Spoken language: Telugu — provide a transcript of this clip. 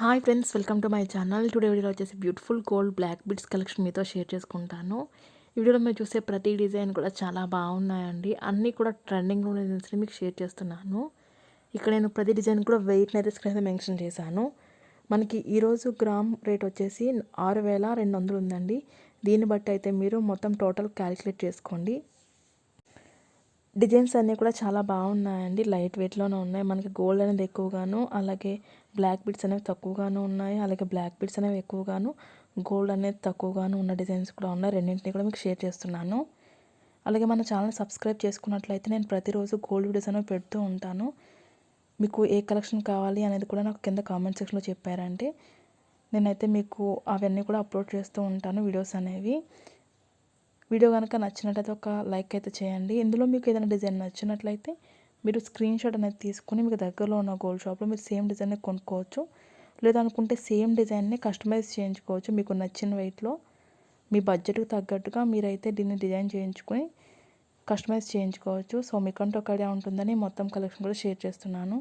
Hi friends, welcome to my channel. Today వీడియోలో వచ్చేసి beautiful gold black beads collection మీతో షేర్ చేసుకుంటాను. ఈ వీడియోలో మీరు చూసే ప్రతి డిజైన్ కూడా చాలా బాగున్నాయండి. అన్నీ కూడా ట్రెండింగ్లో ఉన్న డిజైన్స్ని మీకు షేర్ చేస్తున్నాను. ఇక్కడ నేను ప్రతి డిజైన్ కూడా వెయిట్ అయితే స్క్రీన్ మీద మెన్షన్ చేశాను. మనకి ఈరోజు గ్రామ్ రేట్ వచ్చేసి 6200 ఉందండి. దీన్ని బట్టి అయితే మీరు మొత్తం టోటల్ క్యాలిక్యులేట్ చేసుకోండి. డిజైన్స్ అన్నీ కూడా చాలా బాగున్నాయండి. లైట్ వెయిట్లోనే ఉన్నాయి. మనకి గోల్డ్ అనేది ఎక్కువగాను, అలాగే బ్లాక్ బిడ్స్ అనేవి తక్కువగాను ఉన్నాయి. అలాగే బ్లాక్ బిడ్స్ అనేవి ఎక్కువగాను, గోల్డ్ అనేది తక్కువగాను ఉన్న డిజైన్స్ కూడా ఉన్నాయి. రెండింటిని కూడా మీకు షేర్ చేస్తున్నాను. అలాగే మన ఛానల్ సబ్స్క్రైబ్ చేసుకున్నట్లయితే నేను ప్రతిరోజు గోల్డ్ వీడియోస్ అనేవి పెడుతూ ఉంటాను. మీకు ఏ కలెక్షన్ కావాలి అనేది కూడా నాకు కింద కామెంట్ సెక్షన్లో చెప్పారంటే నేనైతే మీకు అవన్నీ కూడా అప్లోడ్ చేస్తూ ఉంటాను వీడియోస్ అనేవి. వీడియో కనుక నచ్చినట్లయితే ఒక లైక్ అయితే చేయండి. ఇందులో మీకు ఏదైనా డిజైన్ నచ్చినట్లయితే మీరు స్క్రీన్ షాట్ అనేది తీసుకుని మీకు దగ్గరలో ఉన్న గోల్డ్ షాప్లో మీరు సేమ్ డిజైన్ని కొనుక్కోవచ్చు. లేదనుకుంటే సేమ్ డిజైన్ని కస్టమైజ్ చేయించుకోవచ్చు. మీకు నచ్చిన వెయిట్లో మీ బడ్జెట్కి తగ్గట్టుగా మీరైతే దీన్ని డిజైన్ చేయించుకొని కస్టమైజ్ చేయించుకోవచ్చు. సో మీకంటూ ఒక ఐడియా ఉంటుందని మొత్తం కలెక్షన్ కూడా షేర్ చేస్తున్నాను.